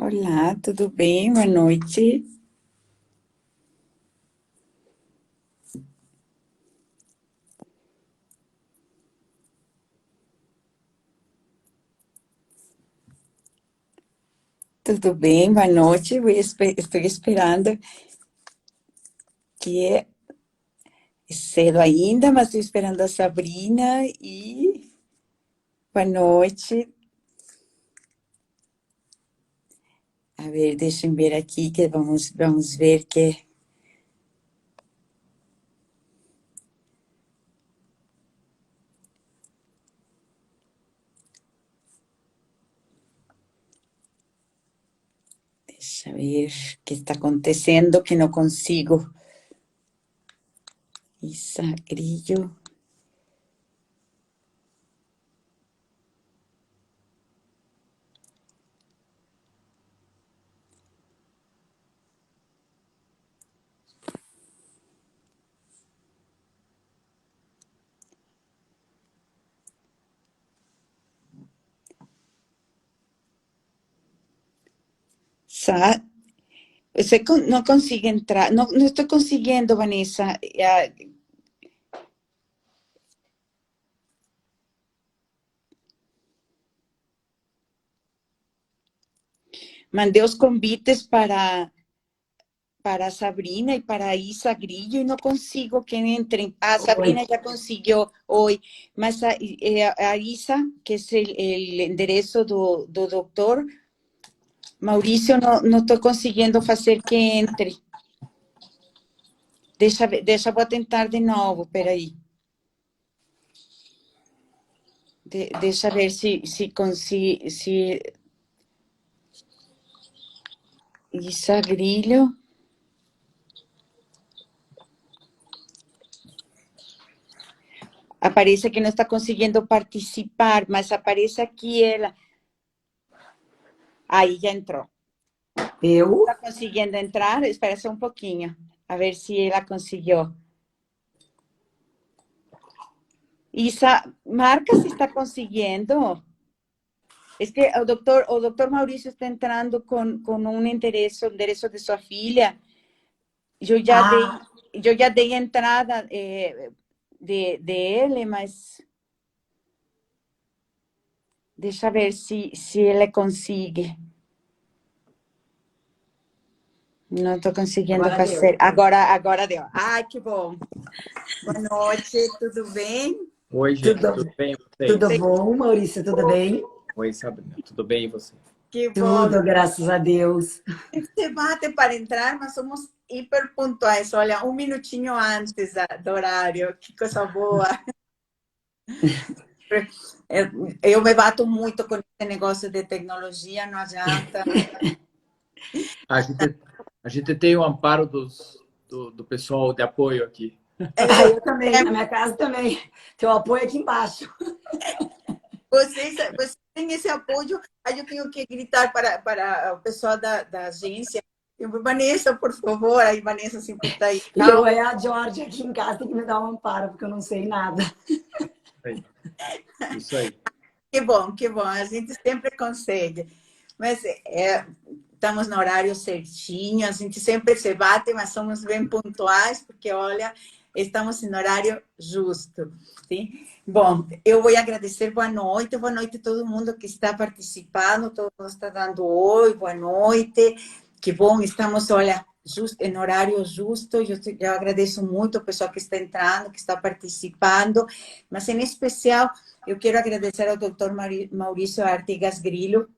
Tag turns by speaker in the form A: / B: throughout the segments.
A: Olá, tudo bem? Boa noite. Tudo bem? Boa noite. Estou esperando que é cedo ainda, mas estou esperando a Sabrina e boa noite. A ver, deixa eu ver aqui que vamos ver que deixa eu ver o que está acontecendo que não consigo. Isa Grillo. Você não consigo entrar, não estou conseguindo, Vanessa. Mandei os convites para a Sabrina e para a Isa Grillo e não consigo que entrem. A Sabrina já conseguiu, oi, mas a Isa, que é o endereço do doutor Maurício, não estou conseguindo fazer que entre. Deixa, vou tentar de novo, peraí. Deixa ver se consigo, se Isa Grillo. Aparece que não está conseguindo participar, mas aparece aqui ela. Aí já entrou.
B: Eu?
A: Está conseguindo entrar? Espera só um pouquinho, a ver se ela conseguiu. Isa, marca se está conseguindo. É que o doutor Maurício está entrando com um endereço de sua filha. Eu já dei entrada de ele, mas deixa eu ver se ele consegue. Não estou conseguindo
B: Agora
A: fazer.
B: deu.
A: Agora deu. Ai, que bom. Boa noite, tudo bem?
C: Oi, gente, tudo bem e vocês?
B: Tudo bom, Maurício? Tudo bem?
C: Oi, Sabrina, tudo bem e você?
A: Que bom.
B: Tudo, graças a Deus.
A: Você bate para entrar, mas somos hiper pontuais. Olha, um minutinho antes do horário. Que coisa boa. Eu me bato muito com esse negócio de tecnologia, não adianta.
C: A gente tem o amparo do pessoal de apoio aqui.
B: Eu também, na minha casa também. Teu apoio aqui embaixo.
A: Vocês têm esse apoio, aí eu tenho que gritar para o pessoal da agência. Vanessa, por favor. Aí Vanessa sempre está aí.
B: Eu é a Jorge aqui em casa, tem que me dar um amparo, porque eu não sei nada.
C: Isso aí.
A: Que bom, que bom. A gente sempre consegue. Mas estamos no horário certinho, a gente sempre se bate, mas somos bem pontuais, porque, olha, estamos em horário justo. Sim? Bom, eu vou agradecer boa noite a todo mundo que está participando, todo mundo está dando oi, boa noite. Que bom, estamos, olha, em horário justo. Eu agradeço muito o pessoal que está entrando, que está participando, mas em especial eu quero agradecer ao Dr. Maurício Artigas Grillo.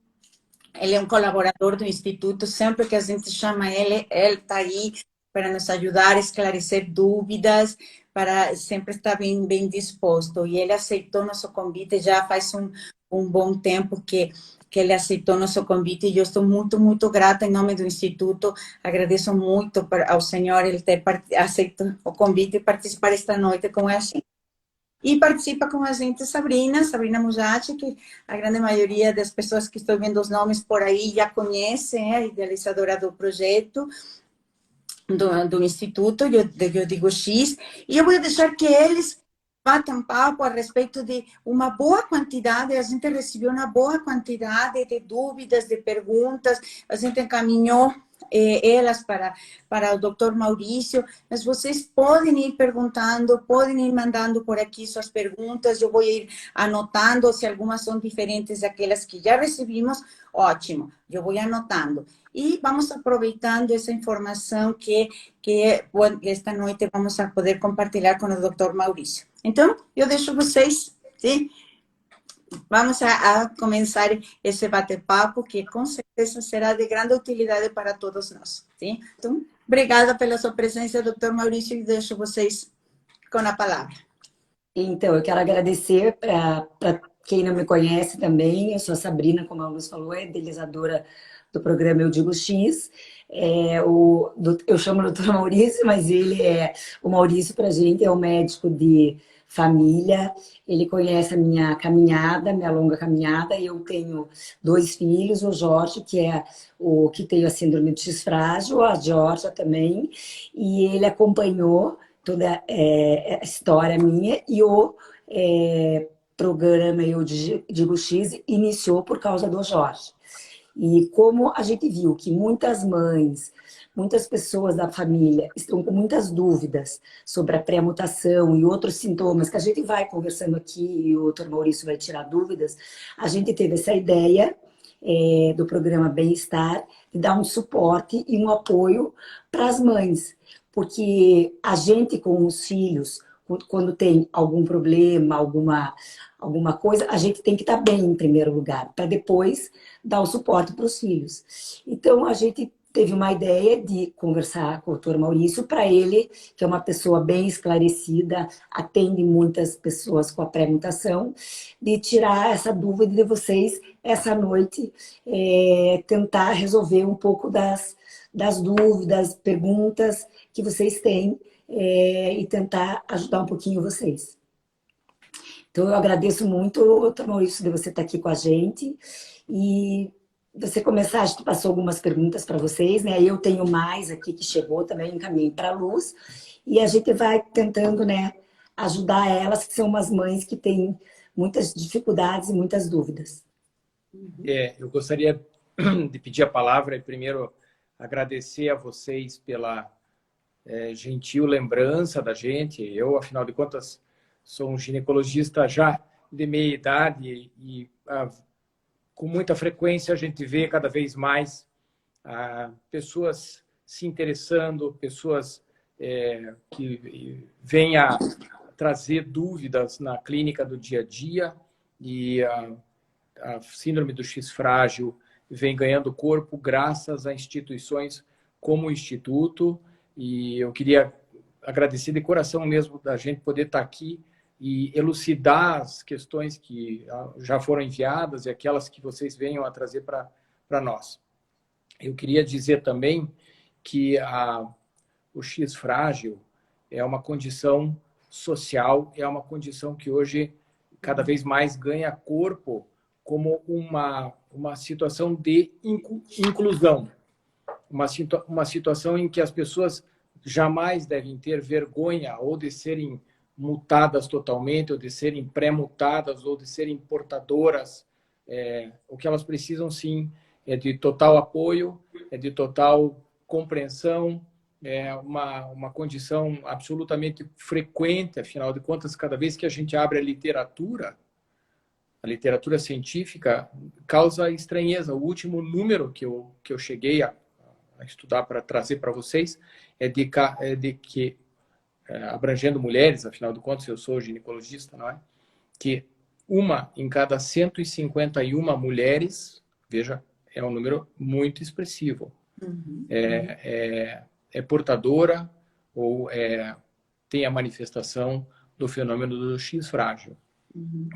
A: Ele é um colaborador do Instituto, sempre que a gente chama ele está aí para nos ajudar a esclarecer dúvidas, para sempre estar bem disposto. E ele aceitou nosso convite já faz um bom tempo que ele aceitou nosso convite, e eu estou muito grata em nome do Instituto. Agradeço muito ao senhor ele ter aceito o convite e participar esta noite com a gente. E participa com a gente Sabrina Mujati, que a grande maioria das pessoas que estão vendo os nomes por aí já conhecem, a idealizadora do projeto, do Instituto, eu digo X, e eu vou deixar que eles batam papo a respeito de uma boa quantidade, a gente recebeu uma boa quantidade de dúvidas, de perguntas, a gente encaminhou elas para o Dr. Maurício, mas vocês podem ir perguntando, podem ir mandando por aqui suas perguntas, eu vou ir anotando, se algumas são diferentes daquelas que já recebimos, ótimo, eu vou anotando. E vamos aproveitando essa informação que esta noite vamos a poder compartilhar com o Dr. Maurício. Então, eu deixo vocês, sim? Vamos a começar esse bate-papo, que com certeza será de grande utilidade para todos nós. Sim? Então, obrigada pela sua presença, doutor Maurício, e deixo vocês com a palavra.
B: Então, eu quero agradecer para quem não me conhece também. Eu sou a Sabrina, como a Luz falou, é idealizadora do programa Eu Digo X. Eu chamo o doutor Maurício, mas o Maurício, para a gente, é um médico de família. Ele conhece a minha caminhada, minha longa caminhada. Eu tenho 2 filhos, o Jorge, que é o que tem a síndrome de X frágil, a Georgia também, e ele acompanhou toda a história minha, e o programa Eu Digo X iniciou por causa do Jorge. E como a gente viu que muitas mães, muitas pessoas da família estão com muitas dúvidas sobre a pré-mutação e outros sintomas que a gente vai conversando aqui e o Dr. Maurício vai tirar dúvidas, a gente teve essa ideia do programa Bem-Estar de dar um suporte e um apoio para as mães, porque a gente com os filhos, quando tem algum problema, alguma coisa, a gente tem que estar bem em primeiro lugar, para depois dar o suporte para os filhos. Então, a gente teve uma ideia de conversar com o Dr. Maurício, para ele, que é uma pessoa bem esclarecida, atende muitas pessoas com a pré-mutação, de tirar essa dúvida de vocês essa noite, tentar resolver um pouco das dúvidas, perguntas que vocês têm, e tentar ajudar um pouquinho vocês. Então, eu agradeço muito, doutor Maurício, de você estar aqui com a gente. E você começar, a gente passou algumas perguntas para vocês, né? Eu tenho mais aqui que chegou também, encaminhei para a Luz. E a gente vai tentando, né, ajudar elas, que são umas mães que têm muitas dificuldades e muitas dúvidas.
C: Eu gostaria de pedir a palavra e primeiro agradecer a vocês pela gentil lembrança da gente. Eu, afinal de contas, sou um ginecologista já de meia idade e com muita frequência a gente vê cada vez mais pessoas se interessando, pessoas que vêm a trazer dúvidas na clínica do dia a dia, e a síndrome do X frágil vem ganhando corpo graças a instituições como o Instituto, e eu queria agradecer de coração mesmo da gente poder estar aqui e elucidar as questões que já foram enviadas e aquelas que vocês venham a trazer para nós. Eu queria dizer também que o X frágil é uma condição social, é uma condição que hoje cada vez mais ganha corpo como uma situação de inclusão, uma situação em que as pessoas jamais devem ter vergonha ou de serem mutadas totalmente, ou de serem pré-mutadas, ou de serem portadoras. O que elas precisam, sim, é de total apoio, é de total compreensão, é uma condição absolutamente frequente, afinal de contas, cada vez que a gente abre a literatura científica causa estranheza. O último número que eu cheguei a estudar para trazer para vocês é de que abrangendo mulheres, afinal de contas eu sou ginecologista, não é? Que 1 em cada 151 mulheres, veja, é um número muito expressivo, é portadora ou tem a manifestação do fenômeno do X frágil.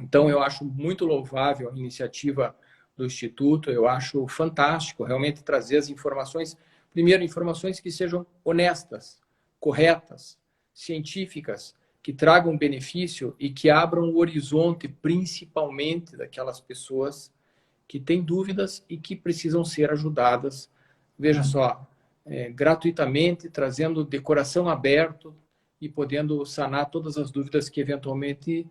C: Então, eu acho muito louvável a iniciativa do Instituto, eu acho fantástico realmente trazer as informações, primeiro, informações que sejam honestas, corretas, científicas, que tragam benefício e que abram o horizonte, principalmente daquelas pessoas que têm dúvidas e que precisam ser ajudadas. Veja só, gratuitamente, trazendo de coração aberto e podendo sanar todas as dúvidas que eventualmente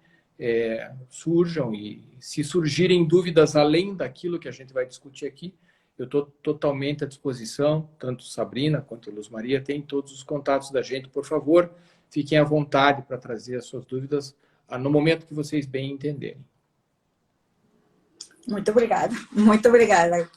C: surjam. E se surgirem dúvidas além daquilo que a gente vai discutir aqui, eu estou totalmente à disposição, tanto Sabrina quanto Luz Maria, tem todos os contatos da gente. Por favor, fiquem à vontade para trazer as suas dúvidas no momento que vocês bem entenderem.
A: Muito obrigada, muito obrigada.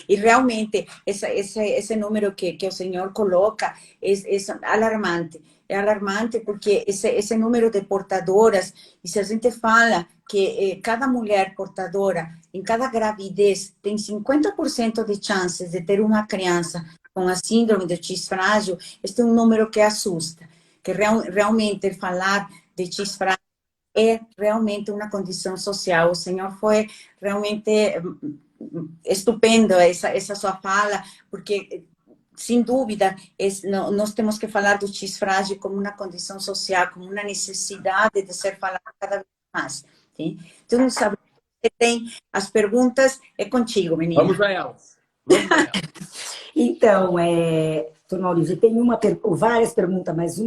A: E realmente, esse número que o senhor coloca é alarmante. É alarmante porque esse número de portadoras, e se a gente fala que cada mulher portadora, em cada gravidez, tem 50% de chances de ter uma criança com a síndrome do X frágil, este é um número que assusta. Que realmente falar de X frágil é realmente uma condição social. O senhor foi realmente estupendo essa sua fala, porque, sem dúvida, nós temos que falar do X frágil como uma condição social, como uma necessidade de ser falada cada vez mais. Sim? Então, sabe, você tem as perguntas, é contigo, menina.
C: Vamos a elas. Vamos a elas.
B: Então, Dr. Maurício, eu tenho várias perguntas, mas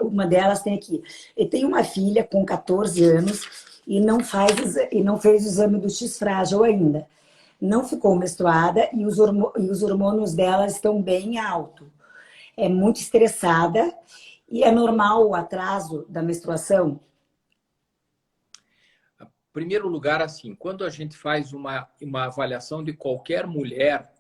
B: uma delas tem aqui. Eu tenho uma filha com 14 anos e não fez o exame do X frágil ainda. Não ficou menstruada e os hormônios dela estão bem altos. É muito estressada e é normal o atraso da menstruação?
C: Em primeiro lugar, assim, quando a gente faz uma avaliação de qualquer mulher,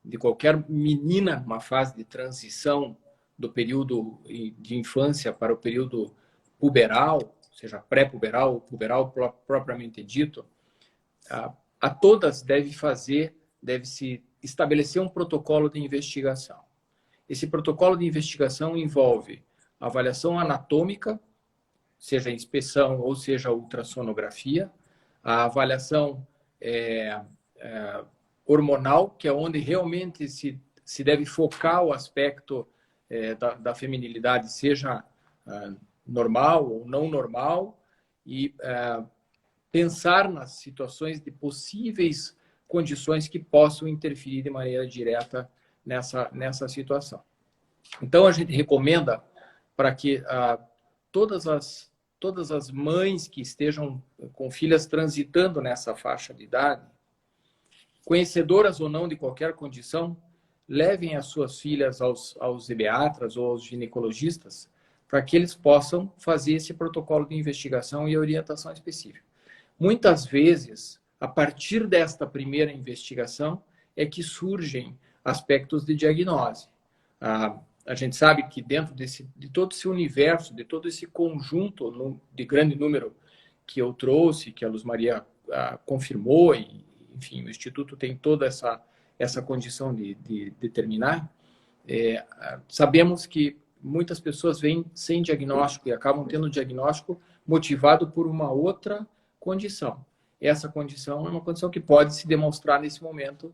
C: de qualquer menina numa fase de transição do período de infância para o período puberal, seja pré-puberal ou puberal propriamente dito, a todas deve-se estabelecer um protocolo de investigação. Esse protocolo de investigação envolve avaliação anatômica, seja inspeção ou seja ultrassonografia, a avaliação hormonal, que é onde realmente se deve focar o aspecto da feminilidade, seja normal ou não normal, e pensar nas situações de possíveis condições que possam interferir de maneira direta nessa situação. Então, a gente recomenda para que todas as mães que estejam com filhas transitando nessa faixa de idade, conhecedoras ou não de qualquer condição, levem as suas filhas aos ebeatras ou aos ginecologistas para que eles possam fazer esse protocolo de investigação e orientação específica. Muitas vezes, a partir desta primeira investigação, é que surgem aspectos de diagnose. A gente sabe que dentro de todo esse universo, de todo esse conjunto de grande número que eu trouxe, que a Luz Maria confirmou, e, enfim, o Instituto tem toda essa condição de determinar, sabemos que muitas pessoas vêm sem diagnóstico e acabam tendo diagnóstico motivado por uma outra condição. Essa condição é uma condição que pode se demonstrar nesse momento,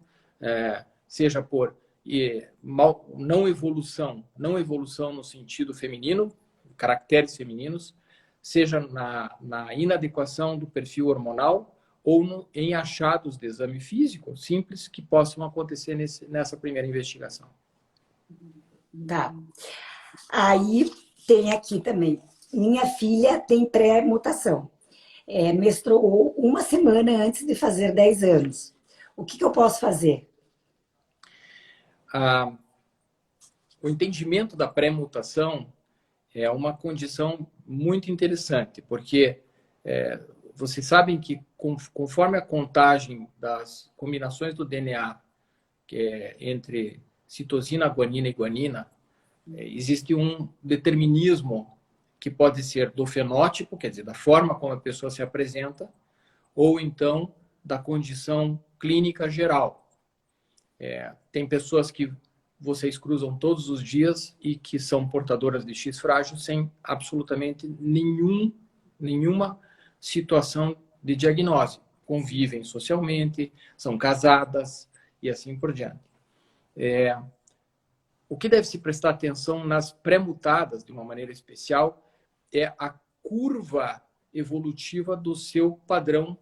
C: seja por não evolução no sentido feminino, caracteres femininos, seja na inadequação do perfil hormonal ou em achados de exame físico simples que possam acontecer nessa primeira investigação.
B: Tá. Aí tem aqui também, minha filha tem pré-mutação. Menstruou uma semana antes de fazer 10 anos. O que eu posso fazer?
C: O entendimento da pré-mutação é uma condição muito interessante, porque vocês sabem que conforme a contagem das combinações do DNA, que é entre citosina, guanina e guanina, existe um determinismo que pode ser do fenótipo, quer dizer, da forma como a pessoa se apresenta, ou então da condição clínica geral. Tem pessoas que vocês cruzam todos os dias e que são portadoras de X frágil sem absolutamente nenhuma situação de diagnose. Convivem socialmente, são casadas e assim por diante. O que deve se prestar atenção nas pré-mutadas, de uma maneira especial, é a curva evolutiva do seu padrão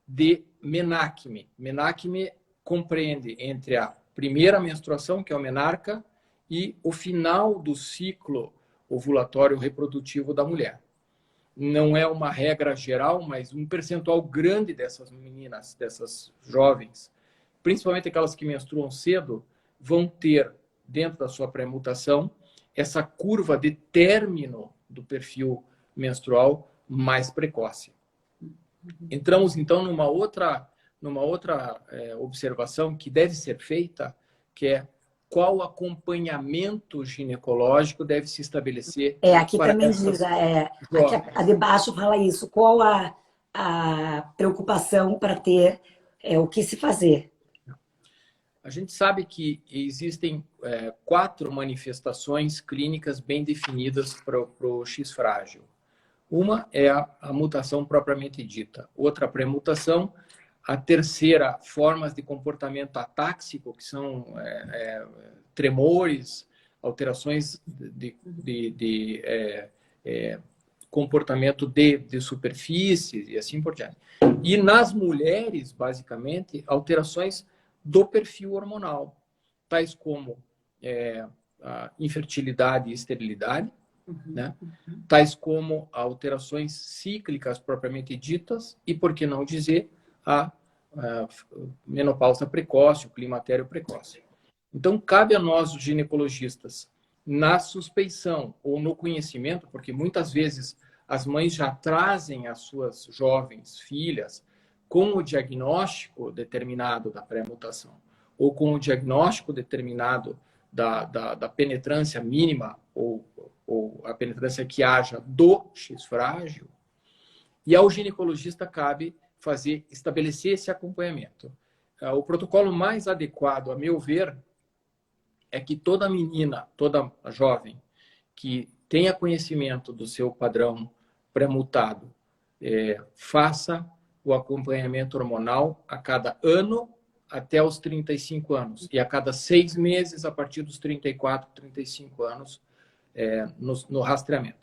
C: de menacme. Menacme compreende entre a primeira menstruação, que é o menarca, e o final do ciclo ovulatório reprodutivo da mulher. Não é uma regra geral, mas um percentual grande dessas meninas, dessas jovens, principalmente aquelas que menstruam cedo, vão ter, dentro da sua pré-mutação, essa curva de término do perfil menstrual mais precoce. Entramos, então, numa outra observação que deve ser feita, que é qual acompanhamento ginecológico deve se estabelecer.
B: Aqui também diz, aqui a de baixo fala isso, qual a preocupação para ter, o que se fazer.
C: A gente sabe que existem 4 manifestações clínicas bem definidas para o X frágil. Uma é a mutação propriamente dita, outra a pré-mutação, a terceira, formas de comportamento atáxico, que são tremores, alterações de comportamento de superfície e assim por diante. E nas mulheres, basicamente, alterações do perfil hormonal, tais como a infertilidade e esterilidade, né? Tais como alterações cíclicas propriamente ditas e, por que não dizer, a menopausa precoce, o climatério precoce. Então, cabe a nós, os ginecologistas, na suspeição ou no conhecimento, porque muitas vezes as mães já trazem as suas jovens filhas com o diagnóstico determinado da pré-mutação ou com o diagnóstico determinado da penetrância mínima ou a penetrância que haja do X frágil, e ao ginecologista cabe estabelecer esse acompanhamento. O protocolo mais adequado, a meu ver, é que toda menina, toda jovem que tenha conhecimento do seu padrão pré-mutado, faça o acompanhamento hormonal a cada ano até os 35 anos e a cada 6 meses a partir dos 34, 35 anos no rastreamento.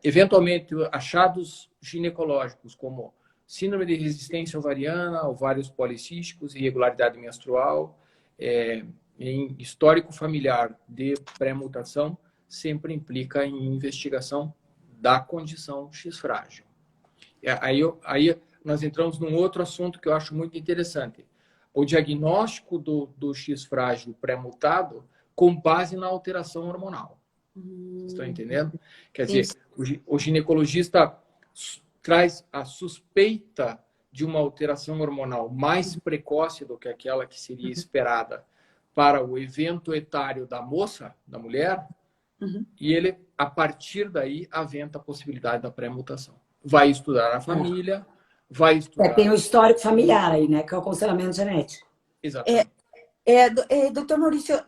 C: Eventualmente, achados ginecológicos como síndrome de resistência ovariana, ovários policísticos, irregularidade menstrual, em histórico familiar de pré-mutação, sempre implica em investigação da condição X frágil. Aí nós entramos num outro assunto que eu acho muito interessante. O diagnóstico do X frágil pré-mutado com base na alteração hormonal. Vocês estão entendendo? Quer dizer, o ginecologista traz a suspeita de uma alteração hormonal mais precoce do que aquela que seria esperada para o evento etário da moça, da mulher, e ele, a partir daí, aventa a possibilidade da pré-mutação. Vai estudar a família, vai estudar...
B: Tem o histórico familiar aí, né? Que é o aconselhamento genético.
C: Exatamente.
A: Doutor Maurício,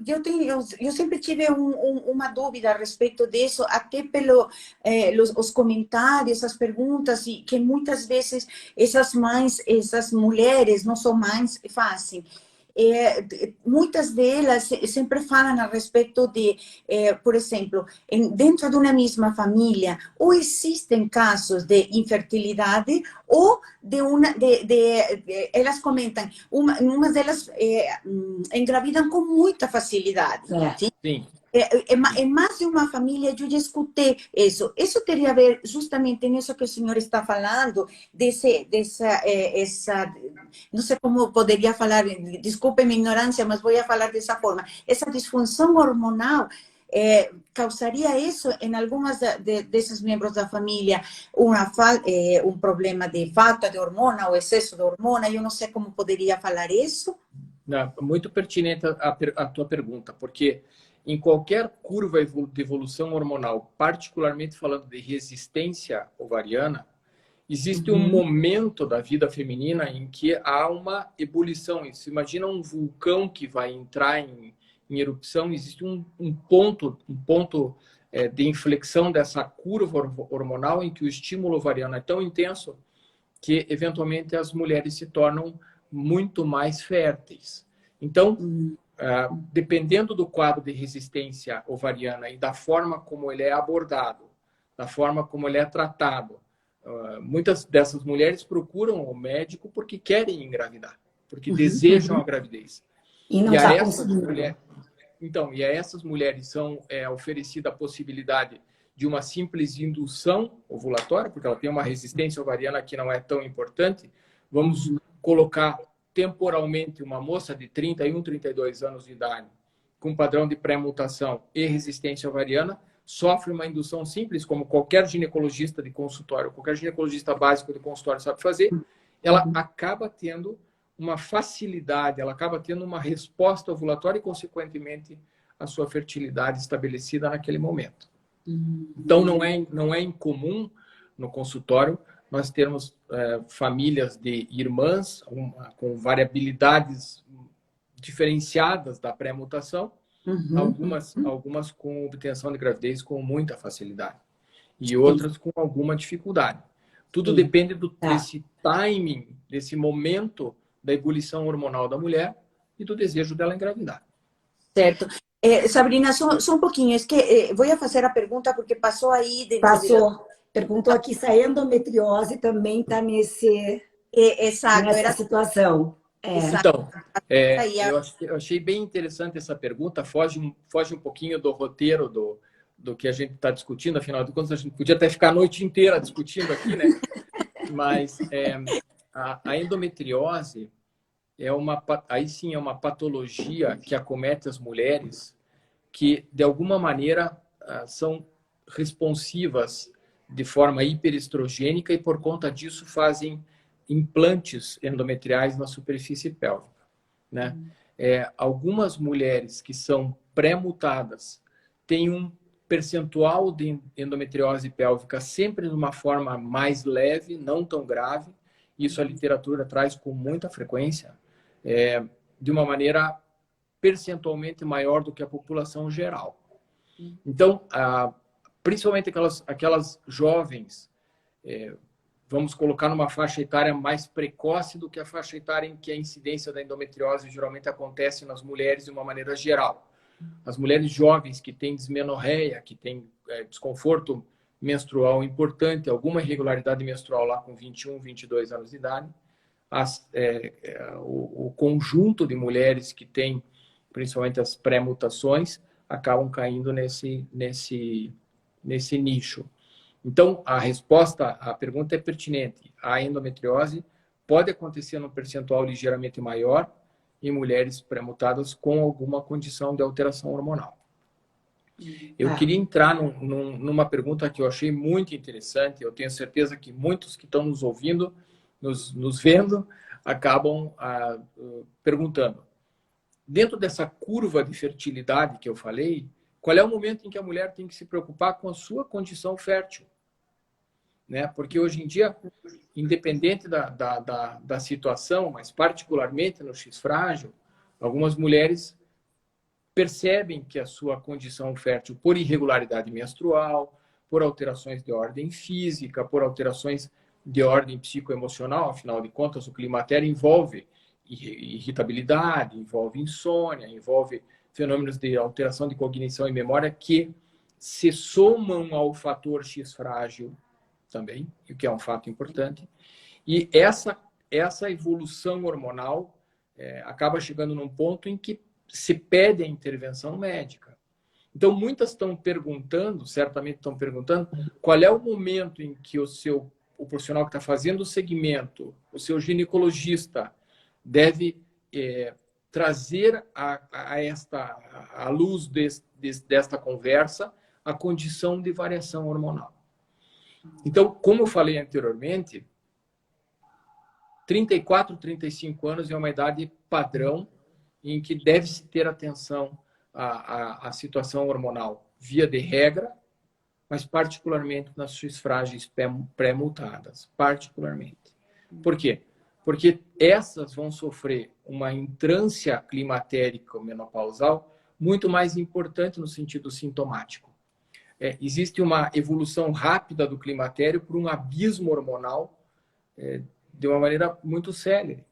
A: eu sempre tive uma dúvida a respeito disso, até pelos os comentários, as perguntas, e que muitas vezes essas mães, essas mulheres, não são mães, fazem. Muitas delas sempre falam a respeito de, por exemplo, dentro de uma mesma família, ou existem casos de infertilidade, ou elas comentam, umas delas engravidam com muita facilidade.
C: Sim.
A: Em mais de uma família, eu já escutei isso. Isso teria a ver justamente nisso que o senhor está falando, não sei como poderia falar, desculpe minha ignorância, mas vou falar dessa forma. Essa disfunção hormonal causaria isso em algumas desses membros da família, um problema de falta de hormona ou excesso de hormona, eu não sei como poderia falar isso.
C: Não, muito pertinente a tua pergunta, porque em qualquer curva de evolução hormonal, particularmente falando de resistência ovariana, existe um momento da vida feminina em que há uma ebulição. Você imagina um vulcão que vai entrar em erupção, existe um ponto de inflexão dessa curva hormonal em que o estímulo ovariano é tão intenso que, eventualmente, as mulheres se tornam muito mais férteis. Então, dependendo do quadro de resistência ovariana e da forma como ele é abordado, da forma como ele é tratado, muitas dessas mulheres procuram o médico porque querem engravidar, porque desejam a gravidez.
B: E não está conseguindo.
C: Então, e a essas mulheres são oferecida a possibilidade de uma simples indução ovulatória, porque ela tem uma resistência ovariana que não é tão importante, vamos colocar temporalmente uma moça de 31, 32 anos de idade, com padrão de pré-mutação e resistência ovariana, sofre uma indução simples, como qualquer ginecologista de consultório, qualquer ginecologista básico de consultório sabe fazer, ela acaba tendo uma facilidade, ela acaba tendo uma resposta ovulatória e, consequentemente, a sua fertilidade estabelecida naquele momento. Então, não é incomum no consultório nós termos famílias de irmãs com variabilidades diferenciadas da pré-mutação, algumas com obtenção de gravidez com muita facilidade e outras com alguma dificuldade. Tudo depende desse timing, desse momento da ebulição hormonal da mulher e do desejo dela engravidar.
A: Certo. Sabrina, só um pouquinho, é que vou fazer a pergunta porque passou aí...
B: Passou. Perguntou aqui se a endometriose também está nessa situação.
C: Então, eu achei bem interessante essa pergunta, foge um pouquinho do roteiro do que a gente está discutindo, afinal de contas, a gente podia até ficar a noite inteira discutindo aqui, né? Mas a endometriose aí sim é uma patologia que acomete as mulheres que, de alguma maneira, são responsivas de forma hiperestrogênica e, por conta disso, fazem implantes endometriais na superfície pélvica, né? Algumas mulheres que são pré-mutadas têm um percentual de endometriose pélvica sempre de uma forma mais leve, não tão grave. Isso a literatura traz com muita frequência, de uma maneira percentualmente maior do que a população geral. Então, principalmente aquelas jovens, vamos colocar numa faixa etária mais precoce do que a faixa etária em que a incidência da endometriose geralmente acontece nas mulheres de uma maneira geral. As mulheres jovens que têm dismenorreia, que têm desconforto menstrual importante, alguma irregularidade menstrual lá com 21, 22 anos de idade, o conjunto de mulheres que têm, principalmente as pré-mutações, acabam caindo nesse nicho. Então, a resposta à pergunta é pertinente. A endometriose pode acontecer num percentual ligeiramente maior em mulheres pré-mutadas com alguma condição de alteração hormonal. Eu queria entrar numa pergunta que eu achei muito interessante. Eu tenho certeza que muitos que estão nos ouvindo, nos vendo, acabam perguntando. Dentro dessa curva de fertilidade que eu falei, qual é o momento em que a mulher tem que se preocupar com a sua condição fértil? Né? Porque hoje em dia, independente da situação, mas particularmente no X-frágil, algumas mulheres percebem que a sua condição fértil, por irregularidade menstrual, por alterações de ordem física, por alterações de ordem psicoemocional, afinal de contas, o climatério envolve irritabilidade, envolve insônia, envolve fenômenos de alteração de cognição e memória que se somam ao fator X frágil também, o que é um fato importante. E essa evolução hormonal acaba chegando num ponto em que se pede a intervenção médica. Então, muitas estão perguntando, certamente estão perguntando, qual é o momento em que o profissional que está fazendo o segmento, o seu ginecologista, deve trazer à luz desta conversa a condição de variação hormonal. Então, como eu falei anteriormente, 34, 35 anos é uma idade padrão em que deve-se ter atenção à situação hormonal, via de regra, mas particularmente nas suas frágeis pré-mutadas, particularmente. Por quê? Porque essas vão sofrer uma entrância climatérica menopausal muito mais importante no sentido sintomático. Existe uma evolução rápida do climatério por um abismo hormonal de uma maneira muito célere.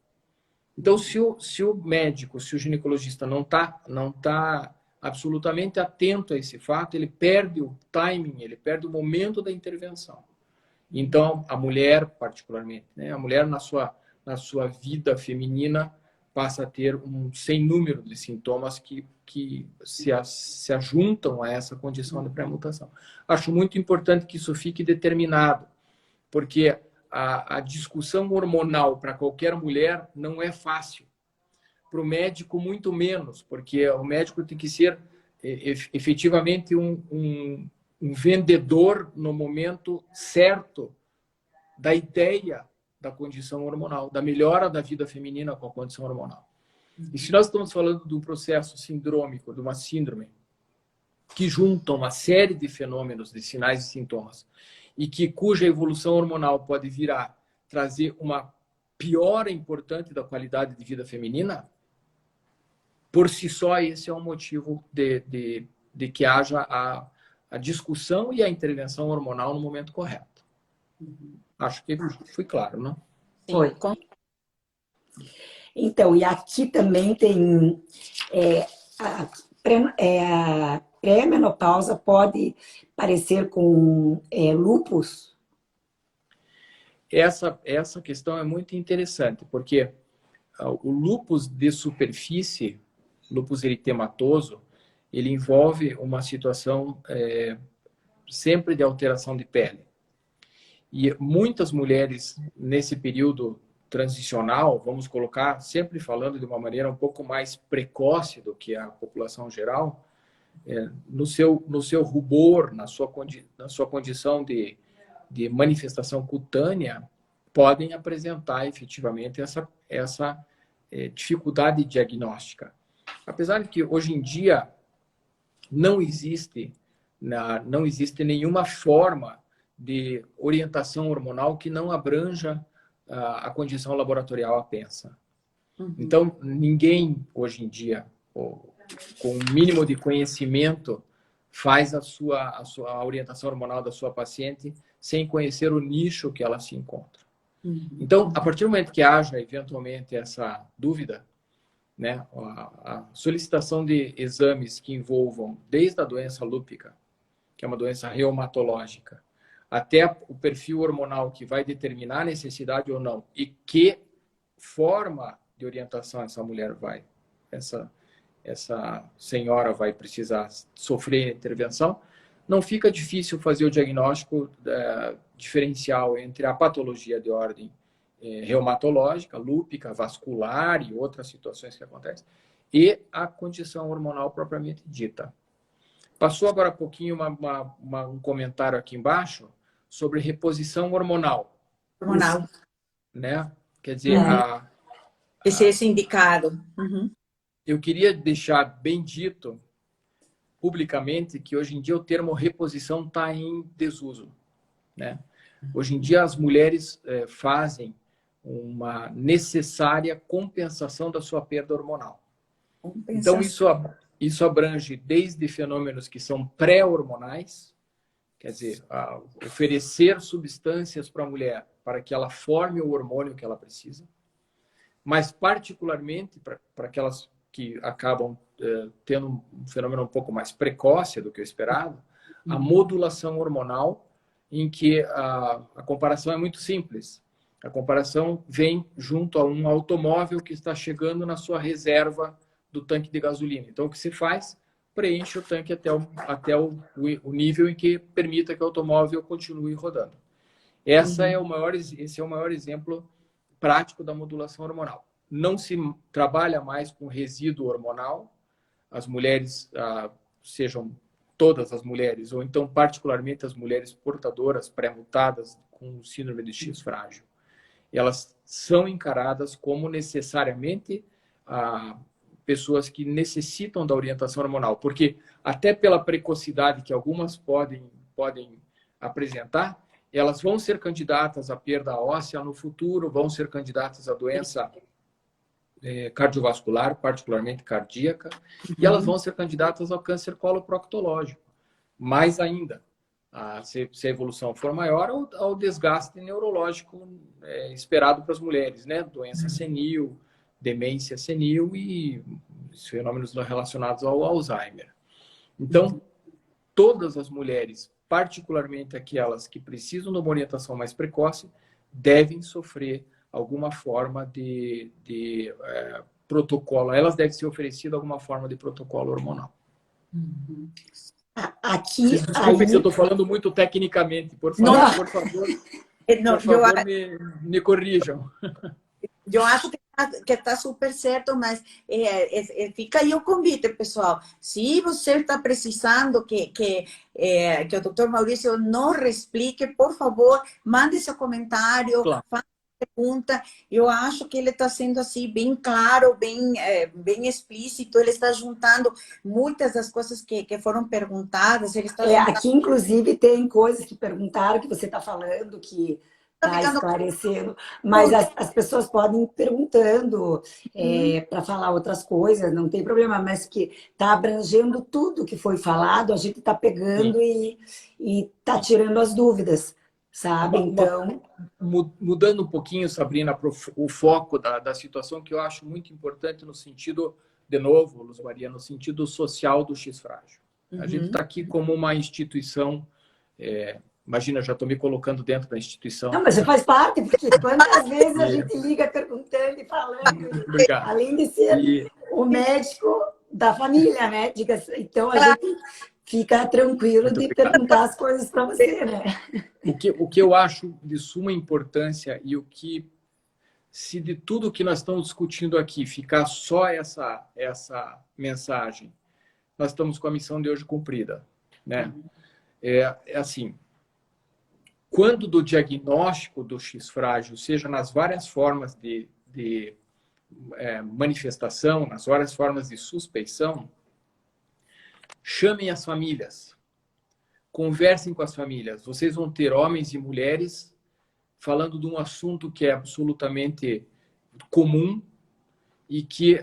C: Então, se o médico, se o ginecologista não tá absolutamente atento a esse fato, ele perde o timing, ele perde o momento da intervenção. Então, a mulher, particularmente, né, a mulher na sua vida feminina passa a ter um sem número de sintomas que se ajuntam a essa condição de pré-mutação. Acho muito importante que isso fique determinado, porque a discussão hormonal para qualquer mulher não é fácil. Para o médico, muito menos, porque o médico tem que ser efetivamente um vendedor no momento certo da ideia da condição hormonal, da melhora da vida feminina com a condição hormonal. E se nós estamos falando de um processo sindrômico, de uma síndrome, que junta uma série de fenômenos, de sinais e sintomas, e cuja evolução hormonal pode vir a trazer uma piora importante da qualidade de vida feminina, por si só, esse é um motivo de que haja a discussão e a intervenção hormonal no momento correto. Acho que fui claro, não?
B: Foi. Então, e aqui também tem a pré-menopausa pode parecer com lúpus?
C: Essa questão é muito interessante, porque o lúpus de superfície, lúpus eritematoso, ele envolve uma situação sempre de alteração de pele. E muitas mulheres, nesse período transicional, vamos colocar, sempre falando de uma maneira um pouco mais precoce do que a população geral, no seu rubor, na sua condição de manifestação cutânea, podem apresentar efetivamente essa dificuldade diagnóstica. Apesar de que hoje em dia não existe nenhuma forma de orientação hormonal que não abranja a condição laboratorial apensa. Então, ninguém hoje em dia, com o mínimo de conhecimento, faz a orientação hormonal da sua paciente sem conhecer o nicho que ela se encontra. Então, a partir do momento que haja eventualmente essa dúvida, né, a solicitação de exames que envolvam desde a doença lúpica, que é uma doença reumatológica, até o perfil hormonal que vai determinar a necessidade ou não, e que forma de orientação essa senhora vai precisar sofrer intervenção, não fica difícil fazer o diagnóstico diferencial entre a patologia de ordem reumatológica, lúpica, vascular e outras situações que acontecem, e a condição hormonal propriamente dita. Passou agora há pouquinho um comentário aqui embaixo sobre reposição hormonal.
A: Hormonal.
C: Né? Quer dizer,
A: esse indicado.
C: Eu queria deixar bem dito publicamente que hoje em dia o termo reposição está em desuso. Né? Hoje em dia as mulheres fazem uma necessária compensação da sua perda hormonal. Então isso abrange desde fenômenos que são pré-hormonais, quer dizer, oferecer substâncias para a mulher para que ela forme o hormônio que ela precisa, mas particularmente para aquelas que acabam tendo um fenômeno um pouco mais precoce do que o esperado, a modulação hormonal, em que a comparação é muito simples. A comparação vem junto a um automóvel que está chegando na sua reserva do tanque de gasolina. Então, o que se faz? Preenche o tanque até o nível em que permita que o automóvel continue rodando. Esse é o maior exemplo prático da modulação hormonal. Não se trabalha mais com resíduo hormonal. As mulheres, sejam todas as mulheres, ou então particularmente as mulheres portadoras pré-mutadas com síndrome de X frágil, elas são encaradas como necessariamente pessoas que necessitam da orientação hormonal, porque até pela precocidade que algumas podem apresentar, elas vão ser candidatas à perda óssea no futuro, vão ser candidatas à doença cardiovascular, particularmente cardíaca, e elas vão ser candidatas ao câncer coloproctológico. Mais ainda, se a evolução for maior, ao desgaste neurológico esperado para as mulheres, né? Doença senil, demência senil e fenômenos relacionados ao Alzheimer. Então, todas as mulheres, particularmente aquelas que precisam de uma orientação mais precoce, devem sofrer alguma forma de protocolo. A elas deve ser oferecido alguma forma de protocolo hormonal.
B: Aqui,
C: Desculpe se eu estou falando muito tecnicamente. Por favor,
A: Não,
C: por favor me corrijam.
A: eu acho que está super certo, mas fica aí o convite, pessoal. Se você está precisando que o doutor Maurício nos explique, por favor, mande seu comentário,
C: claro.
A: faça pergunta. Eu acho que ele está sendo assim bem claro, bem explícito. Ele está juntando muitas das coisas que foram perguntadas. Ele está
B: aqui, inclusive, tem coisas que perguntaram, que você está falando, que está esclarecendo, mas as pessoas podem ir perguntando para falar outras coisas, não tem problema, mas que está abrangendo tudo que foi falado, a gente está pegando e está tirando as dúvidas, sabe? Então,
C: mudando um pouquinho, Sabrina, o foco da situação, que eu acho muito importante no sentido, de novo, Luz Maria, no sentido social do X-Frágil. A gente está aqui como uma instituição... Imagina, já estou me colocando dentro da instituição.
B: Não, mas você faz parte, porque quantas vezes a gente liga perguntando e falando,
C: Obrigado.
B: Além de ser o médico da família, né? Então a gente fica tranquilo de perguntar as coisas para você, né?
C: O que eu acho de suma importância e o que, se de tudo que nós estamos discutindo aqui ficar só essa mensagem, nós estamos com a missão de hoje cumprida, né? É assim, quando do diagnóstico do X-frágil, seja nas várias formas de manifestação, nas várias formas de suspeição, chamem as famílias, conversem com as famílias. Vocês vão ter homens e mulheres falando de um assunto que é absolutamente comum e que,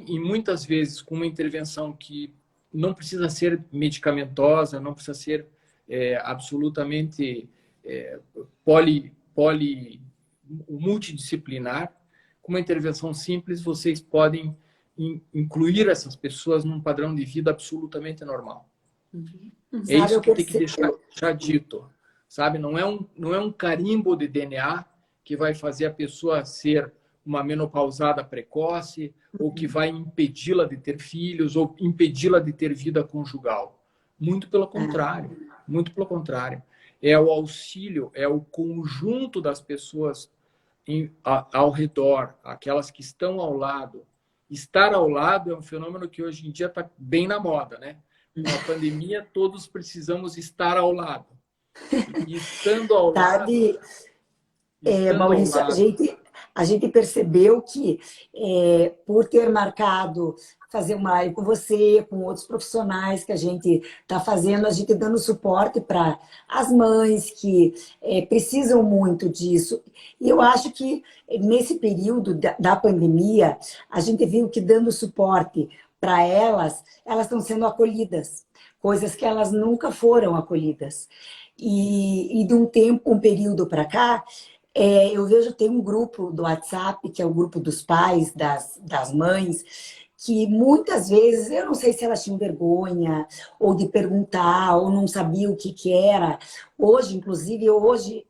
C: e muitas vezes, com uma intervenção que não precisa ser medicamentosa, não precisa ser absolutamente multidisciplinar, com uma intervenção simples, vocês podem incluir essas pessoas num padrão de vida absolutamente normal. É isso que tem que deixar dito, sabe? Não é um carimbo de DNA que vai fazer a pessoa ser uma menopausada precoce ou que vai impedi-la de ter filhos ou impedi-la de ter vida conjugal. Muito pelo contrário. Muito pelo contrário. É o auxílio, é o conjunto das pessoas ao redor, aquelas que estão ao lado. Estar ao lado é um fenômeno que hoje em dia está bem na moda, né? Com a pandemia, todos precisamos estar ao lado. E estando ao lado...
B: Maurício, a gente percebeu que por ter marcado fazer uma live com você, com outros profissionais que a gente está fazendo, a gente dando suporte para as mães que precisam muito disso. E eu acho que nesse período da pandemia, a gente viu que dando suporte para elas estão sendo acolhidas, coisas que elas nunca foram acolhidas. E de um período para cá, eu vejo tem um grupo do WhatsApp, que é o grupo dos pais, das mães, que muitas vezes, eu não sei se elas tinham vergonha, ou de perguntar, ou não sabiam o que era. Hoje, inclusive,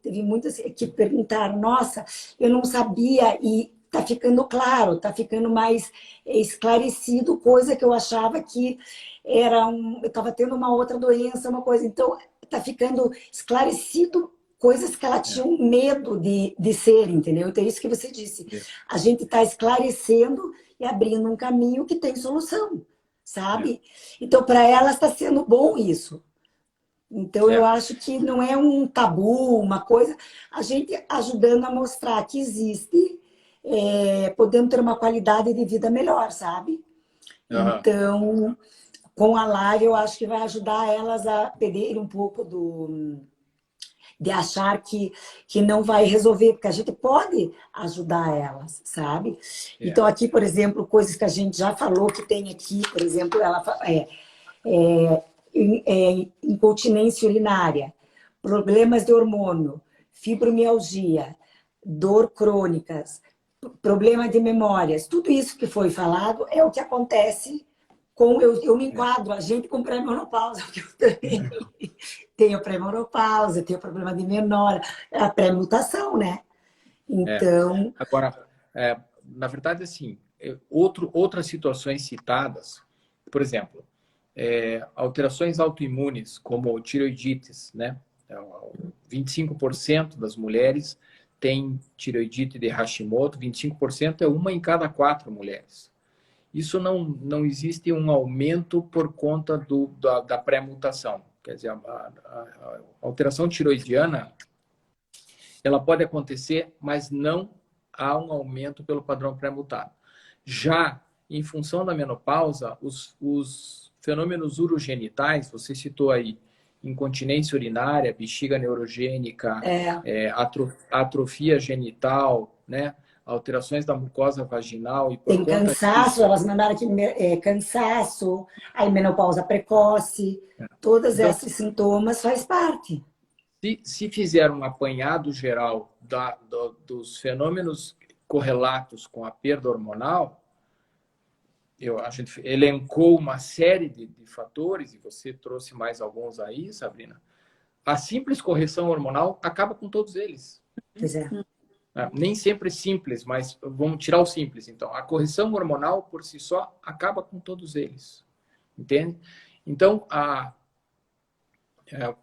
B: teve muitas que perguntaram, nossa, eu não sabia, e está ficando claro, está ficando mais esclarecido, coisa que eu achava que eu estava tendo uma outra doença, uma coisa. Então, está ficando esclarecido coisas que ela tinha medo de ser, entendeu? Então, é isso que você disse. A gente está esclarecendo e abrindo um caminho que tem solução, sabe? Então, para elas está sendo bom isso. Então, eu acho que não é um tabu, uma coisa... A gente ajudando a mostrar que existe, podendo ter uma qualidade de vida melhor, sabe? Então, com a live, eu acho que vai ajudar elas a perder um pouco de achar que não vai resolver, porque a gente pode ajudar elas, sabe? Então, aqui, por exemplo, coisas que a gente já falou que tem aqui, por exemplo, ela incontinência urinária, problemas de hormônio, fibromialgia, dor crônicas, problema de memórias, tudo isso que foi falado é o que acontece com... Eu me enquadro, a gente com pré-menopausa, porque eu também tenho pré-menopausa, tenho problema de menora, a pré-mutação, né? Então...
C: Agora, na verdade, assim, outras situações citadas, por exemplo, alterações autoimunes, como tireoidites, né? 25% das mulheres têm tireoidite de Hashimoto, 25% é uma em cada 4 mulheres. Isso não existe um aumento por conta da pré-mutação. Quer dizer, a alteração tiroidiana, ela pode acontecer, mas não há um aumento pelo padrão pré-mutado. Já em função da menopausa, os fenômenos urogenitais, você citou aí, incontinência urinária, bexiga neurogênica, atrofia genital, né? Alterações da mucosa vaginal. E por
B: Tem cansaço, disso, elas mandaram aqui cansaço, aí menopausa precoce, todos então, esses sintomas faz parte.
C: Se fizer um apanhado geral dos fenômenos correlatos com a perda hormonal, a gente elencou uma série de fatores, e você trouxe mais alguns aí, Sabrina. A simples correção hormonal acaba com todos eles.
B: Pois é.
C: Nem sempre simples, mas vamos tirar o simples, então. A correção hormonal, por si só, acaba com todos eles. Entende? Então,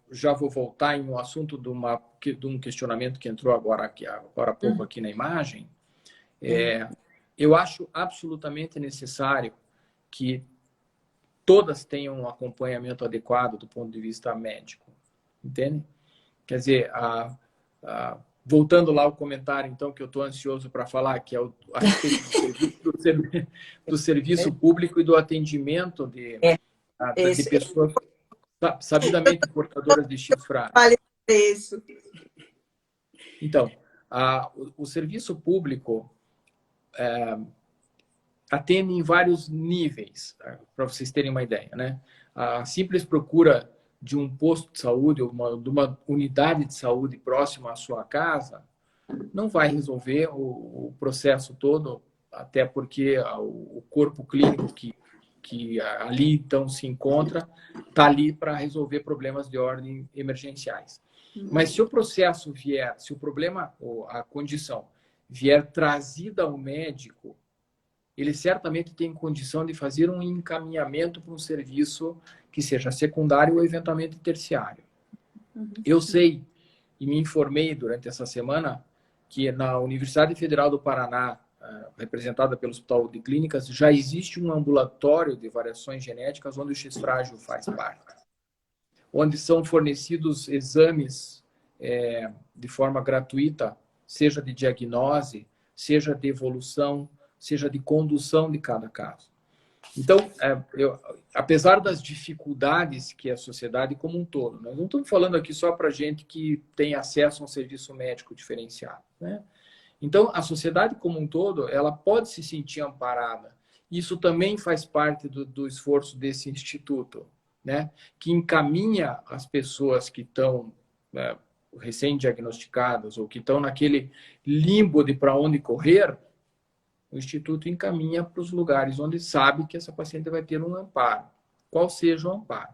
C: já vou voltar em um assunto de um questionamento que entrou agora há pouco aqui na imagem. Eu acho absolutamente necessário que todas tenham um acompanhamento adequado do ponto de vista médico. Entende? Quer dizer, voltando lá ao comentário, então, que eu estou ansioso para falar, que é a respeito do serviço público e do atendimento de pessoas sabidamente portadoras de chifre.
A: Fale isso.
C: Então, o serviço público atende em vários níveis, para vocês terem uma ideia, né? A simples procura de um posto de saúde ou de uma unidade de saúde próxima à sua casa não vai resolver o processo todo, até porque o corpo clínico que ali então se encontra está ali para resolver problemas de ordem emergenciais. Mas se o processo vier, se o problema ou a condição vier trazida ao médico, ele certamente tem condição de fazer um encaminhamento para um serviço que seja secundário ou eventualmente terciário. Eu sei e me informei durante essa semana que na Universidade Federal do Paraná, representada pelo Hospital de Clínicas, já existe um ambulatório de variações genéticas onde o X-frágil faz parte. Onde são fornecidos exames de forma gratuita, seja de diagnose, seja de evolução, seja de condução de cada caso. Então, apesar das dificuldades que a sociedade como um todo, nós não estamos falando aqui só para gente que tem acesso a um serviço médico diferenciado, né? Então, a sociedade como um todo, ela pode se sentir amparada. Isso também faz parte do esforço desse instituto, né? Que encaminha as pessoas que estão recém-diagnosticadas ou que estão naquele limbo de para onde correr. O Instituto encaminha para os lugares onde sabe que essa paciente vai ter um amparo. Qual seja o amparo?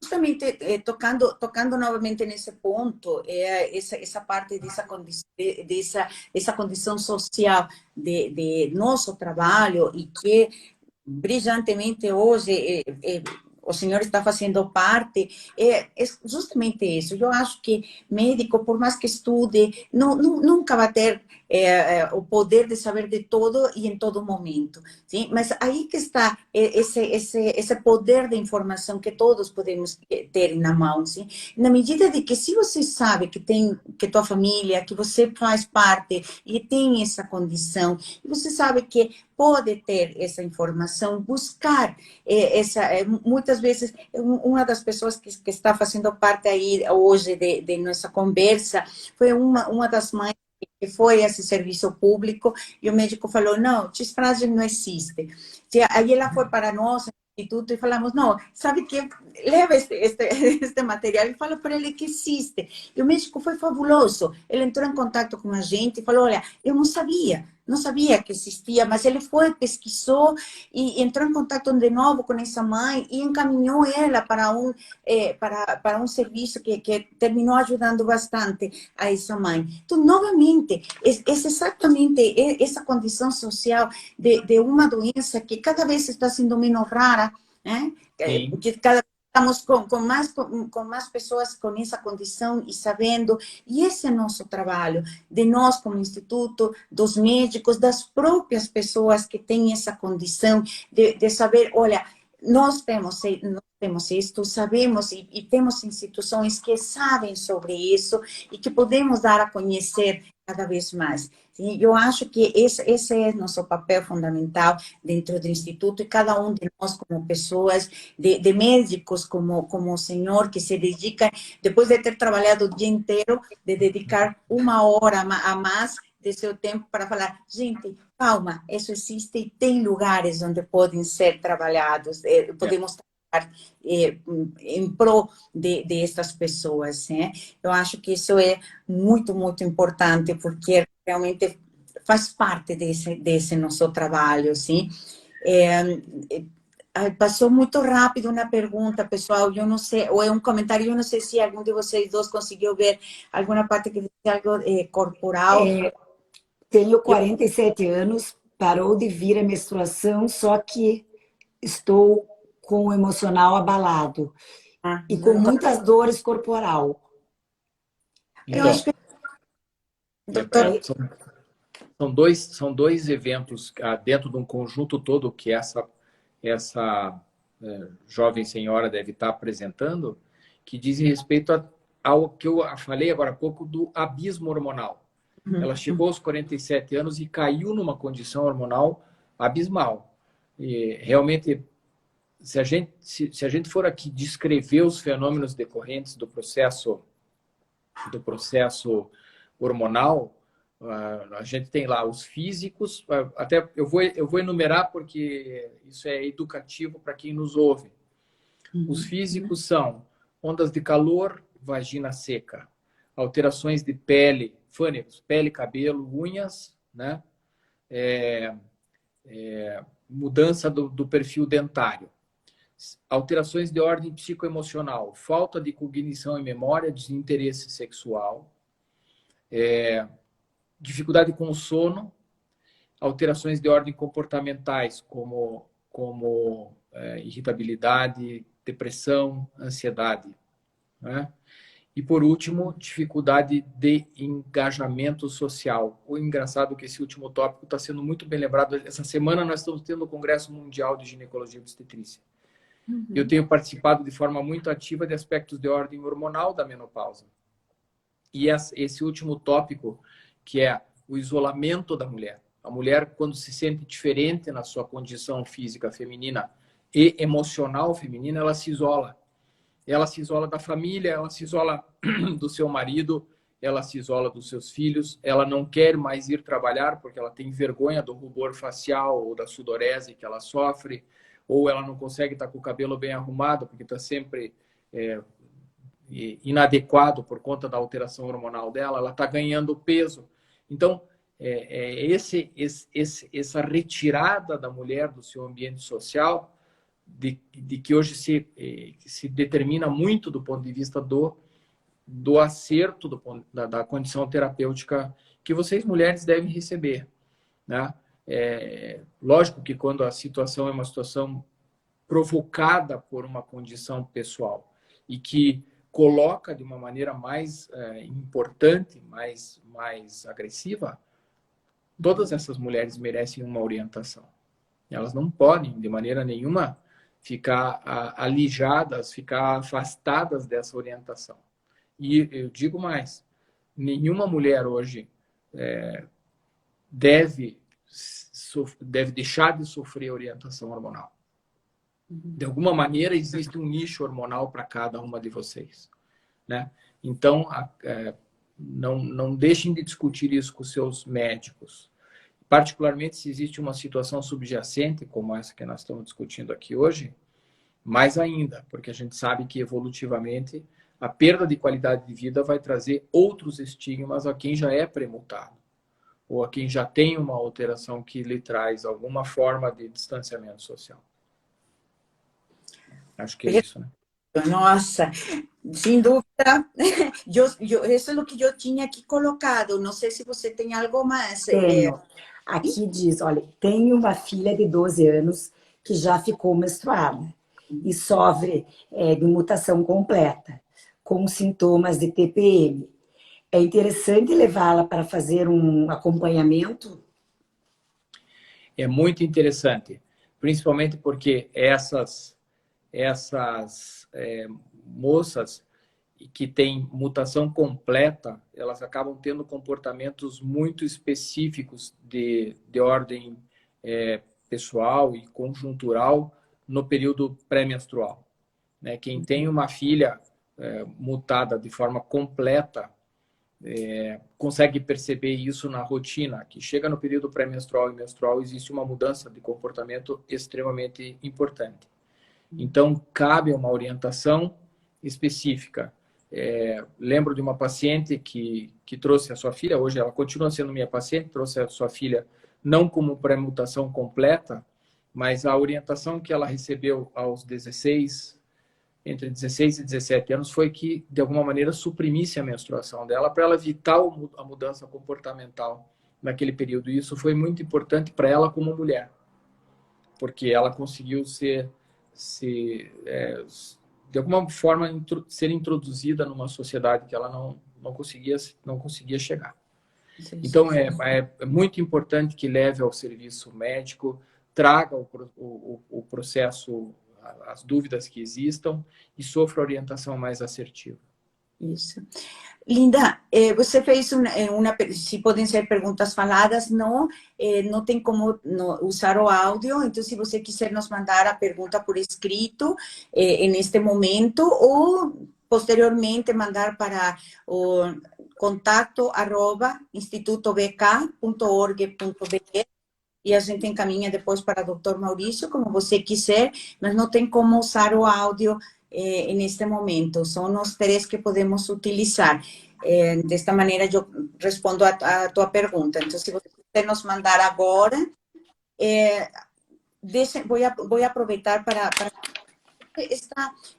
A: Justamente tocando novamente nesse ponto, essa parte dessa condição social de nosso trabalho e que brilhantemente hoje o senhor está fazendo parte, é justamente isso. Eu acho que médico, por mais que estude, nunca vai ter o poder de saber de todo e em todo momento. Sim? Mas aí que está esse poder de informação que todos podemos ter na mão. Sim? Na medida de que se você sabe que tua família, que você faz parte e tem essa condição, e você sabe que pode ter essa informação, buscar muitas vezes, uma das pessoas que está fazendo parte aí hoje de nossa conversa foi uma das mães que foi a esse serviço público e o médico falou, não, X-frágil não existe. Aí ela foi para nós, instituto, e falamos, não, sabe que leva este material e fala para ele que existe. E o médico foi fabuloso. Ele entrou em contato com a gente e falou, olha, eu não sabia. não sabia que existia, mas ele foi, pesquisou e entrou em contato de novo com essa mãe e encaminhou ela para um serviço que terminou ajudando bastante a essa mãe. Então, novamente, é exatamente essa condição social de uma doença que cada vez está sendo menos rara, né? Que cada estamos com mais pessoas com essa condição e sabendo, e esse é nosso trabalho, de nós como instituto, dos médicos, das próprias pessoas que têm essa condição, de saber, olha, nós temos isto, sabemos e temos instituições que sabem sobre isso e que podemos dar a conhecer cada vez mais. Eu acho que esse é nosso papel fundamental dentro do Instituto e cada um de nós como pessoas, de médicos como o senhor que se dedica, depois de ter trabalhado o dia inteiro, de dedicar 1 hora a mais de seu tempo para falar, gente, calma, isso existe e tem lugares onde podem ser trabalhados, podemos trabalhar em prol de essas pessoas. Né? Eu acho que isso é muito, muito importante, porque realmente faz parte desse nosso trabalho, sim. Passou muito rápido uma pergunta, pessoal, eu não sei, ou é um comentário, eu não sei se algum de vocês dois conseguiu ver alguma parte que diz algo corporal.
B: Tenho 47 anos, parou de vir a menstruação, só que estou com o emocional abalado e com muitas dores corporal.
A: Eu acho que... Doutor...
C: São dois eventos dentro de um conjunto todo que essa jovem senhora deve estar apresentando, que dizem respeito ao que eu falei agora há pouco do abismo hormonal. Ela chegou aos 47 anos e caiu numa condição hormonal abismal. E realmente, se a gente for aqui descrever os fenômenos decorrentes do processo hormonal, a gente tem lá os físicos, até eu vou enumerar porque isso é educativo para quem nos ouve. Os físicos são ondas de calor, vagina seca, alterações de pele, fânicos, pele, cabelo, unhas, né? Mudança do perfil dentário, alterações de ordem psicoemocional, falta de cognição e memória, desinteresse sexual, dificuldade com o sono, alterações de ordem comportamentais, como irritabilidade, depressão, ansiedade, né? E, por último, dificuldade de engajamento social. O engraçado é que esse último tópico está sendo muito bem lembrado. Essa semana nós estamos tendo o Congresso Mundial de Ginecologia e Obstetrícia. Eu tenho participado de forma muito ativa de aspectos de ordem hormonal da menopausa. E esse último tópico, que é o isolamento da mulher. A mulher, quando se sente diferente na sua condição física feminina e emocional feminina, ela se isola. Ela se isola da família, ela se isola do seu marido, ela se isola dos seus filhos, ela não quer mais ir trabalhar porque ela tem vergonha do rubor facial ou da sudorese que ela sofre, ou ela não consegue estar com o cabelo bem arrumado porque está sempre inadequado por conta da alteração hormonal dela, ela está ganhando peso. Então, essa retirada da mulher do seu ambiente social, de que hoje se determina muito do ponto de vista do acerto da condição terapêutica que vocês mulheres devem receber, né? Lógico que quando a situação é uma situação provocada por uma condição pessoal e que coloca de uma maneira mais importante, mais agressiva, todas essas mulheres merecem uma orientação. Elas não podem, de maneira nenhuma, ficar alijadas, ficar afastadas dessa orientação. E eu digo mais, nenhuma mulher hoje deve deixar de sofrer orientação hormonal. De alguma maneira, existe um nicho hormonal para cada uma de vocês, né? Então, não deixem de discutir isso com seus médicos. Particularmente se existe uma situação subjacente, como essa que nós estamos discutindo aqui hoje, mais ainda, porque a gente sabe que evolutivamente a perda de qualidade de vida vai trazer outros estigmas a quem já é premultado. ou a quem já tem uma alteração que lhe traz alguma forma de distanciamento social. Acho que é isso, né?
A: Nossa, sem dúvida, isso é o que eu tinha aqui colocado. Não sei se você tem algo mais.
B: Tenho. Aqui diz, olha, tenho uma filha de 12 anos que já ficou menstruada e sofre de mutação completa, com sintomas de TPM. É interessante levá-la para fazer um acompanhamento?
C: É muito interessante, principalmente porque essas moças que têm mutação completa, elas acabam tendo comportamentos muito específicos de ordem pessoal e conjuntural no período pré-menstrual, né? Quem tem uma filha mutada de forma completa consegue perceber isso na rotina, que chega no período pré-menstrual e menstrual, existe uma mudança de comportamento extremamente importante. Então, cabe uma orientação específica. Lembro de uma paciente que trouxe a sua filha, hoje ela continua sendo minha paciente, trouxe a sua filha não como pré-mutação completa, mas a orientação que ela recebeu aos 16, entre 16 e 17 anos, foi que, de alguma maneira, suprimisse a menstruação dela para ela evitar a mudança comportamental naquele período. E isso foi muito importante para ela como mulher, porque ela conseguiu de alguma forma, ser introduzida numa sociedade que ela não conseguia chegar. Então, é muito importante que leve ao serviço médico, traga o processo, as dúvidas que existam e sofra orientação mais assertiva.
A: Isso. Linda, você fez se podem ser perguntas faladas, não tem como usar o áudio, então se você quiser nos mandar a pergunta por escrito, neste momento, ou posteriormente mandar para o contato@institutobk.org.br e a gente encaminha depois para o Dr. Maurício, como você quiser, mas não tem como usar o áudio neste momento. São os três que podemos utilizar. Desta maneira, eu respondo a tua pergunta. Então, se você quiser nos mandar agora, vou aproveitar para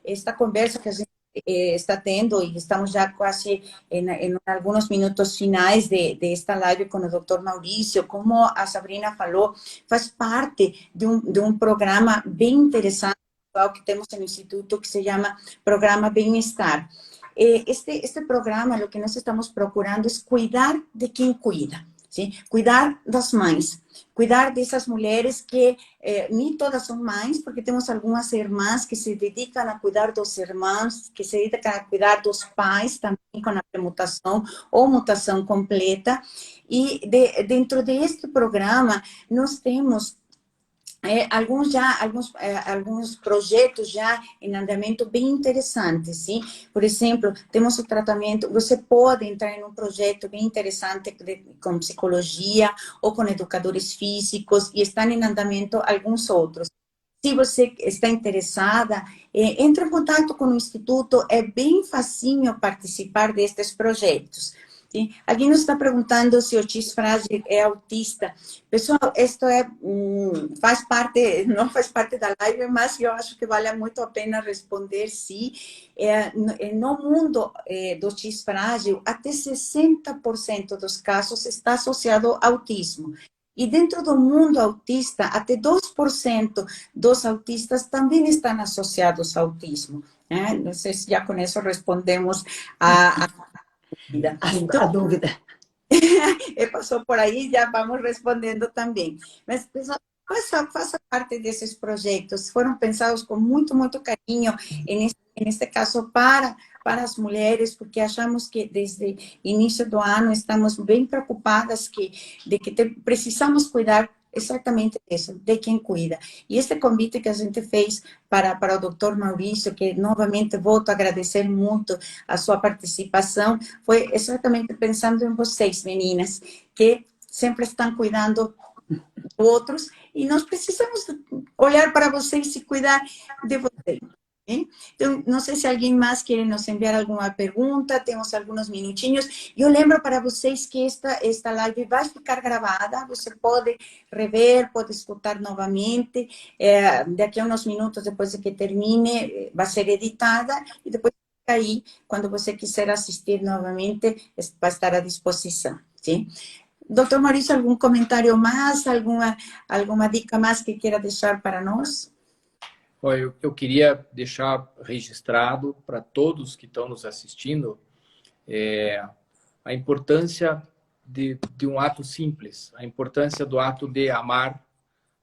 A: esta conversa que a gente está tendo, e estamos já quase em alguns minutos finais de esta live com o Dr. Maurício. Como a Sabrina falou, faz parte de um programa bem interessante que temos no Instituto, que se chama Programa Bem-Estar. Este programa, o que nós estamos procurando é cuidar de quem cuida, sim? Cuidar das mães, cuidar dessas mulheres que nem todas são mães, porque temos algumas irmãs que se dedicam a cuidar dos irmãos, que se dedicam a cuidar dos pais, também com a premutação ou mutação completa. E dentro deste programa, nós temos alguns projetos já em andamento bem interessantes, sim? Por exemplo, temos o tratamento, você pode entrar em um projeto bem interessante com psicologia ou com educadores físicos, e estão em andamento alguns outros. Se você está interessada, entre em contato com o Instituto, é bem facinho participar destes projetos. Sim? Alguém nos está perguntando se o X frágil é autista. Pessoal, isto não faz parte da live, mas eu acho que vale muito a pena responder sim. No mundo do X frágil, até 60% dos casos está associado ao autismo. E dentro do mundo autista, até 2% dos autistas também estão associados ao autismo. Não sei se já com isso respondemos a dúvida. Passou por aí, já vamos respondendo também. Mas, pessoal, faça parte desses projetos. Foram pensados com muito, muito carinho, neste caso, para as mulheres, porque achamos que desde o início do ano estamos bem preocupadas de que precisamos cuidar exatamente disso, de quem cuida. E este convite que a gente fez para o Dr. Maurício, que novamente volto a agradecer muito a sua participação, foi exatamente pensando em vocês, meninas, que sempre estão cuidando de outros, e nós precisamos olhar para vocês e cuidar de vocês. Então, não sei se alguém mais quer nos enviar alguma pergunta, temos alguns minutinhos. Eu lembro para vocês que esta live vai ficar gravada, você pode rever, pode escutar novamente. Daqui a uns minutos, depois de que termine, vai ser editada e depois aí, quando você quiser assistir novamente, vai estar à disposição. Sim? Doutor Maurício, algum comentário mais, alguma dica mais que queira deixar para nós?
C: Eu queria deixar registrado para todos que estão nos assistindo a importância de um ato simples, a importância do ato de amar,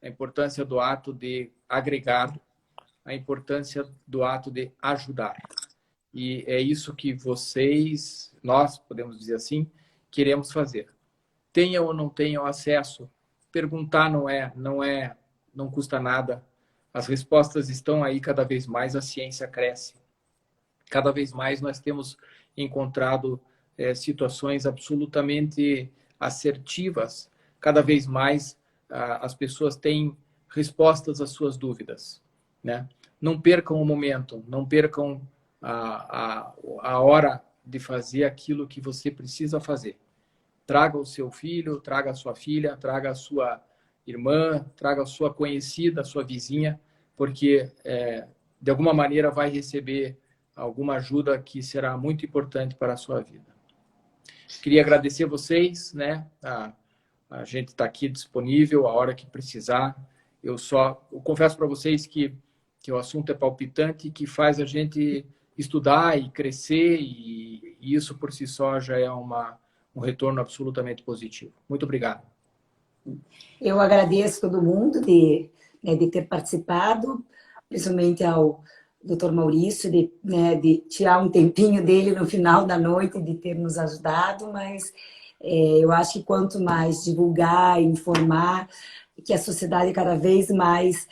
C: a importância do ato de agregar, a importância do ato de ajudar. E é isso que nós, podemos dizer assim, queremos fazer. Tenham ou não tenham acesso, perguntar não custa nada. As respostas estão aí cada vez mais, a ciência cresce. Cada vez mais nós temos encontrado situações absolutamente assertivas. Cada vez mais as pessoas têm respostas às suas dúvidas, né? Não percam o momento, não percam a hora de fazer aquilo que você precisa fazer. Traga o seu filho, traga a sua filha, traga a sua irmã, traga a sua conhecida, a sua vizinha, porque de alguma maneira vai receber alguma ajuda que será muito importante para a sua vida. Queria agradecer vocês, né? A gente está aqui disponível a hora que precisar. Eu confesso para vocês que o assunto é palpitante, que faz a gente estudar e crescer, e isso por si só já é um retorno absolutamente positivo. Muito obrigado.
B: Eu agradeço todo mundo de ter participado, principalmente ao Dr. Maurício, de tirar um tempinho dele no final da noite, de ter nos ajudado, mas eu acho que quanto mais divulgar, informar, que a sociedade cada vez mais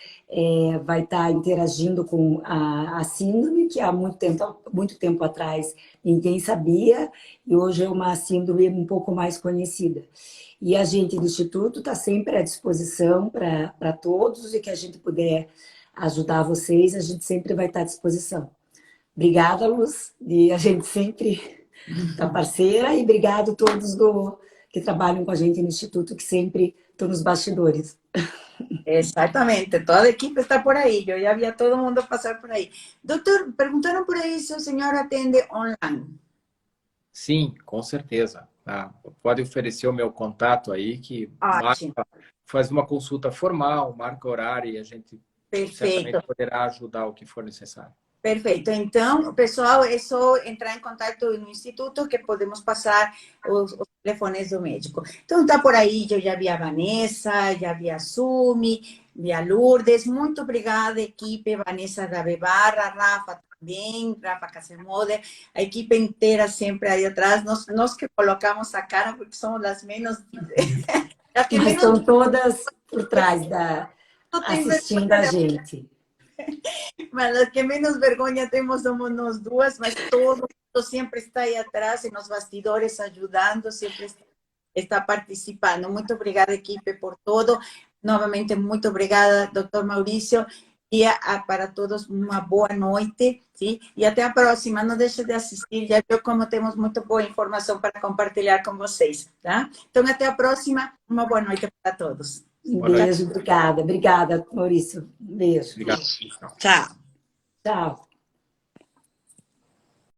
B: vai estar interagindo com a síndrome, que há muito tempo atrás ninguém sabia, e hoje é uma síndrome um pouco mais conhecida. E a gente do Instituto está sempre à disposição para todos, e que a gente puder ajudar vocês, a gente sempre vai estar à disposição. Obrigada, Luz, e a gente sempre está parceira, e obrigado a todos que trabalham com a gente no Instituto, que sempre estão nos bastidores.
A: Exatamente, toda a equipe está por aí, eu já vi todo mundo passar por aí. Doutor, perguntaram por aí se o senhor atende online.
C: Sim, com certeza. Pode oferecer o meu contato aí, que faz uma consulta formal, marca horário e a gente certamente poderá ajudar o que for necessário.
A: Perfeito. Então, pessoal, é só entrar em contato no Instituto que podemos passar os telefones do médico. Então, está por aí, eu já vi a Vanessa, já vi a Sumi, vi a Lourdes. Muito obrigada, equipe. Vanessa da Bebarra, Rafa também, Rafa Casemoder, a equipe inteira sempre aí atrás. Nós que colocamos a cara, porque somos as menos...
B: Mas estão todas por trás assistindo a gente.
A: Mas as que menos vergonha temos somos nós duas, mas todo mundo sempre está aí atrás, e nos bastidores ajudando, sempre está participando. Muito obrigada, equipe, por todo. Novamente, muito obrigada, doutor Maurício. E para todos, uma boa noite. ¿sí? E até a próxima. Não deixe de assistir, já viu como temos muito boa informação para compartilhar com vocês. Tá? Então, até a próxima. Uma boa noite para todos.
B: Um beijo, obrigada. Obrigada, Maurício. Um beijo.
C: Obrigado.
A: Tchau.
B: Tchau.